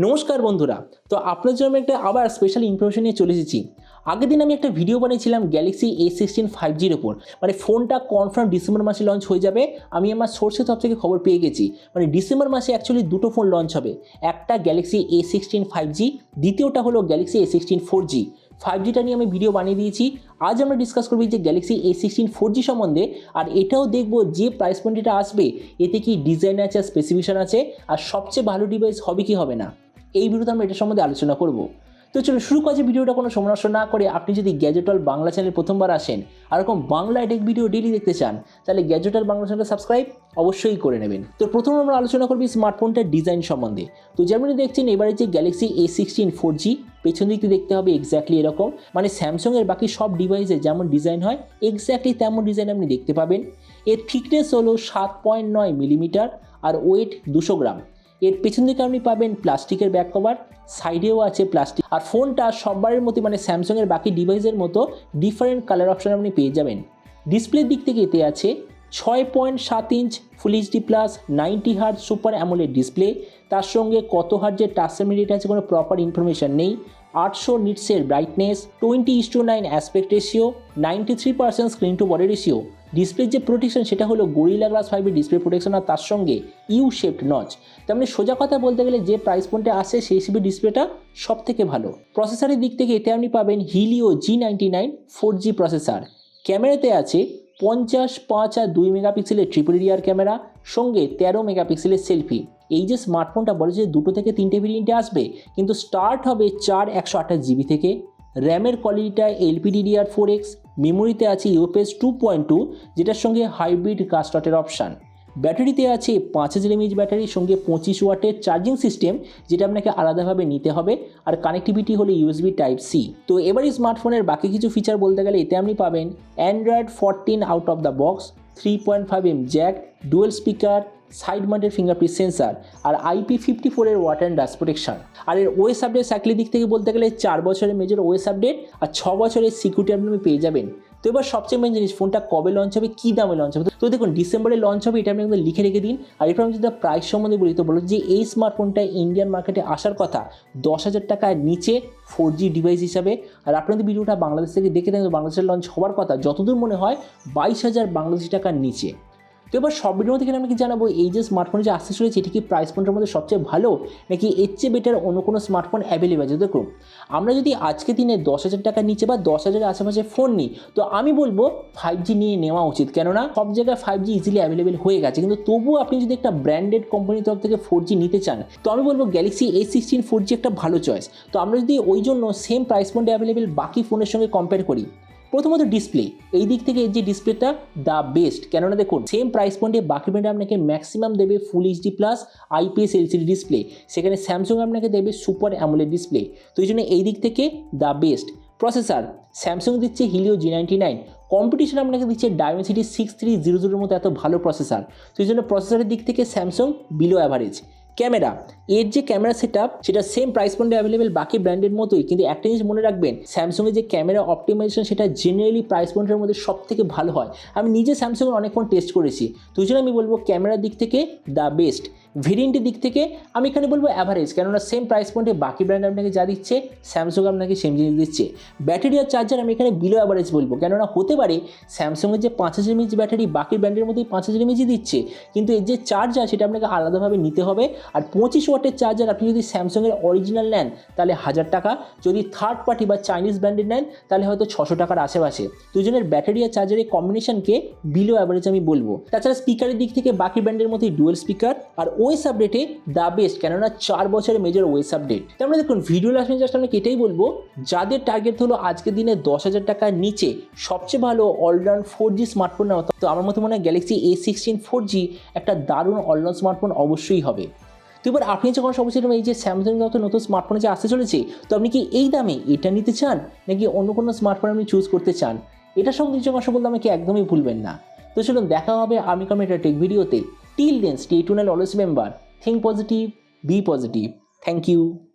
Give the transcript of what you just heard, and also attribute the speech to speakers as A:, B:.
A: নমস্কার বন্ধুরা, তো আপনাদের জন্য আমি একটা আবার স্পেশাল ইনফরমেশন নিয়ে চলে এসেছি। আগের দিন আমি একটা ভিডিও বানিয়েছিলাম গ্যালাক্সি A16 5Gর ওপর, মানে ফোনটা কনফার্ম ডিসেম্বর মাসে লঞ্চ হয়ে যাবে। আমি আমার সোর্সের তরফ থেকে খবর পেয়ে গেছি, মানে ডিসেম্বর মাসে অ্যাকচুয়ালি দুটো ফোন লঞ্চ হবে, একটা গ্যালাক্সি A16 5G, দ্বিতীয়টা হলো গ্যালাক্সি A16 4G। 5Gটা নিয়ে আমি ভিডিও বানিয়ে দিয়েছি। আজ আমরা ডিসকাস করবো যে গ্যালাক্সি A16 4G সম্বন্ধে, আর এটাও দেখবো যে প্রাইস পয়েন্টটা আসবে এতে কি ডিজাইন আছে, স্পেসিফিকেশন আছে, আর সবচেয়ে ভালো ডিভাইস হবে কি হবে না, এই ভিডিওতে আমরা এটা সম্বন্ধে আলোচনা করব। তো চলো শুরু করছি ভিডিওটা কোনো সময় নষ্ট না করে। আপনি যদি গ্যাজেট ওয়ার্ল্ড বাংলা চ্যানেলে প্রথমবার আসেন আর এরকম বাংলা টেক ভিডিও ডেইলি দেখতে চান, তাহলে গ্যাজেট ওয়ার্ল্ড বাংলা চ্যানেলটা সাবস্ক্রাইব অবশ্যই করে নেবেন। তো প্রথমে আমরা আলোচনা করবি স্মার্টফোনটার ডিজাইন সম্বন্ধে। তো যেমন দেখছেন এবারে যে গ্যালাক্সি A16 4G, পেছন দিকটি দেখতে হবে এক্স্যাক্টলি এরকম, মানে স্যামসাংয়ের বাকি সব ডিভাইসে যেমন ডিজাইন হয় এক্স্যাক্টলি তেমন ডিজাইন আপনি দেখতে পাবেন। এর থিকনেস হলো 7.9 মিলিমিটার আর ওয়েট 200 গ্রাম। এর পেছন দিকে আপনি পাবেন প্লাস্টিকের ব্যাক কভার, সাইডেও আছে প্লাস্টিক। আর ফোনটা সববারের মতো মানে স্যামসাংয়ের বাকি ডিভাইসের মতো ডিফারেন্ট কালার অপশন আপনি পেয়ে যাবেন। ডিসপ্লের দিক থেকে এতে আছে 6.7 inch full HD plus 90 hertz super AMOLED display. তার সঙ্গে কত হার্জের টাচ সেন্সিটিভিটি আছে কোনো প্রপার ইনফরমেশন নেই। 800 নিটসের brightness, 20:9 aspect ratio, 93% screen to body ratio. ডিসপ্লের যে প্রোটেকশন সেটা হলো গরিলা গ্লাস 5 ডিসপ্লে প্রোটেকশন, আর তার সঙ্গে ইউ শেপড নচ। তার মানে সোজা কথা বলতে গেলে যে প্রাইস পয়েন্টে আসে সেই হিসেবে ডিসপ্লেটা সব থেকে ভালো। প্রসেসরের দিক থেকে এতে আপনি পাবেন হিলিও G99 4G প্রসেসর। ক্যামেরাতে আছে 50, 5 আর 2 মেগাপিক্সেলের ট্রিপল রিয়ার ক্যামেরা, সঙ্গে 13 মেগাপিক্সেলের সেলফি। এই যে স্মার্টফোনটা বলে যে 2 থেকে 3টে ভেরিয়েন্টে আসবে, কিন্তু স্টার্ট হবে 4 128GB থেকে। র্যামের কোয়ালিটিটা LPDDR4X, মেমোরিতে আছে UFS 2.2, যেটার সঙ্গে হাইব্রিড কাস্টটের অপশান। ব্যাটারিতে আছে 5000 mAh ব্যাটারির সঙ্গে 25 ওয়াটের চার্জিং সিস্টেম, যেটা আপনাকে আলাদাভাবে নিতে হবে। আর কানেক্টিভিটি হলো USB Type-C। তো এবার এই স্মার্টফোনের বাকি কিছু ফিচার বলতে গেলে এতে আপনি পাবেন Android 14 out of the box, 3.5mm jack, dual speaker, side mounted fingerprint sensor, আর IP54 এর ওয়াটার অ্যান্ড ডাস্ট প্রোটেকশন। আর এর ওএস আপডেট সাইকেলের দিক থেকে বলতে গেলে 4 বছরের মেজর ওএস আপডেট আর 6 বছরের সিকিউরিটি আপনি পেয়ে যাবেন। তো এবার সবচেয়ে মেন জিনিস, ফোনটা কবে লঞ্চ হবে, কী দামে লঞ্চ হবে। তো দেখুন ডিসেম্বরে লঞ্চ হবে, এটা আপনি একদম লিখে রেখে দিন। আর এরপর আমি যদি প্রাইস সম্বন্ধে বলি, তো বলো যে এই স্মার্টফোনটা ইন্ডিয়ান মার্কেটে আসার কথা 10,000 টাকার নিচে 4G ডিভাইস হিসাবে। আর আপনাদের ভিডিওটা বাংলাদেশ থেকে দেখে দেন, বাংলাদেশের লঞ্চ হওয়ার কথা যতদূর মনে হয় 22,000 বাংলাদেশি টাকার নিচে। তো এবার সব ভিডিও থেকে আমি কি জানাবো, এই যে স্মার্টফোন যে আসতে চলেছে এটি কি প্রাইস পয়েন্টের মধ্যে সবচেয়ে ভালো, নাকি এর চেয়ে বেটার অন্য কোনো স্মার্টফোন অ্যাভেলেবেল আছে। দেখুন আমরা যদি আজকে দিনে 10,000 টাকার নিচে বা 10,000-এর আশেপাশে ফোন নিই, তো আমি বলবো 5G নিয়ে নেওয়া উচিত, কেননা সব জায়গায় 5G ইজিলি অ্যাভেলেবেল হয়ে গেছে। কিন্তু তবুও আপনি যদি একটা ব্র্যান্ডেড কোম্পানির তরফ থেকে 4G নিতে চান, তো আমি বলবো গ্যালাক্সি A16 4G একটা ভালো চয়েস। তো আমরা যদি ওই জন্য সেম প্রাইস পয়েন্টে অ্যাভেলেবেল বাকি ফোনের সঙ্গে কম্পেয়ার করি, প্রথমত ডিসপ্লে, এই দিক থেকে এই যে ডিসপ্লেটা দ্য বেস্ট, কেননা দেখুন সেম প্রাইস পয়েন্টে বাকি ব্র্যান্ডে আপনাকে ম্যাক্সিমাম দেবে full HD plus IPS LCD display, সেখানে স্যামসাং আপনাকে দেবে সুপার অ্যামোলেড ডিসপ্লে। তো এই জন্য এই দিক থেকে দ্য বেস্ট। প্রসেসর স্যামসাং দিচ্ছে হিলিও G99, কম্পিটিশন আপনাকে দিচ্ছে ডায়মেনসিটি 6300-এর মতো এত ভালো প্রসেসর। তো এই জন্য প্রসেসরের দিক থেকে স্যামসাং বিলো অ্যাভারেজ। ক্যামেরা, এর যে ক্যামেরা সেটআপ সেটা সেম প্রাইস পয়েন্টে অ্যাভেলেবেল বাকি ব্র্যান্ডের মতোই, কিন্তু একটা জিনিস মনে রাখবেন, স্যামসাংয়ের যে ক্যামেরা অপটিমাইজেশন সেটা জেনারেলি প্রাইস পয়েন্টের মধ্যে সব থেকে ভালো হয়। আমি নিজে স্যামসাংয়ের অনেক ফোন টেস্ট করেছি, তো জন্য আমি বলবো ক্যামেরার দিক থেকে দ্য বেস্ট। ভেরিয়েন্টের দিক থেকে আমি এখানে বলবো অ্যাভারেজ, কেননা সেম প্রাইস পয়েন্টে বাকি ব্র্যান্ড আপনাকে যা দিচ্ছে স্যামসাং আপনাকে সেম জিনিস দিচ্ছে। ব্যাটারি আর চার্জার আমি এখানে বিলো অ্যাভারেজ বলবো, কেননা হতে পারে স্যামসাংয়ের যে 5000 mAh ব্যাটারি বাকি ব্র্যান্ডের মধ্যেই 5000 mAh দিচ্ছে, কিন্তু এর যে চার্জার সেটা আপনাকে আলাদাভাবে নিতে হবে। আর 25 ওয়াটের চার্জার আপনি যদি স্যামসাংয়ের অরিজিনাল নেন তাহলে 1000 টাকা, যদি থার্ড পার্টি বা চাইনিজ ব্র্যান্ডের নেন তাহলে হয়তো 600 টাকার আশেপাশে। দুজনের ব্যাটারি আর চার্জারের কম্বিনেশনকে বিলো অ্যাভারেজ আমি বলবো। তাছাড়া স্পিকারের দিক থেকে বাকি ব্র্যান্ডের মধ্যেই ডুয়েল স্পিকার, আর ওএস আপডেটে দ্য বেস্ট, কেননা 4 বছরের মেজর ওএস আপডেট। তার মানে দেখুন ভিডিও লাস্ট জাস্ট আমি এটাই বলবো, যাদের টার্গেট হলো আজকের দিনে 10,000 টাকার নিচে সবচেয়ে ভালো অলরাউন্ড 4G স্মার্টফোন নেওয়া, তো আমার মতে মনে হয় গ্যালাক্সি A16 4G একটা দারুণ অলরাউন্ড স্মার্টফোন অবশ্যই হবে। তো এবার আপনি যখন সবচেয়ে এই যে স্যামসাং নতুন স্মার্টফোনে যে আসতে চলেছে, তো আপনি কি এই দামে এটা নিতে চান, নাকি অন্য কোনো স্মার্টফোন আপনি চুজ করতে চান, এটার সঙ্গে কিছু কথা বলতে আমাকে একদমই ভুলবেন না। তো চলুন দেখা হবে আমি একটা টেক ভিডিওতে। Till then stay tuned, always remember, think positive, be positive. Thank you.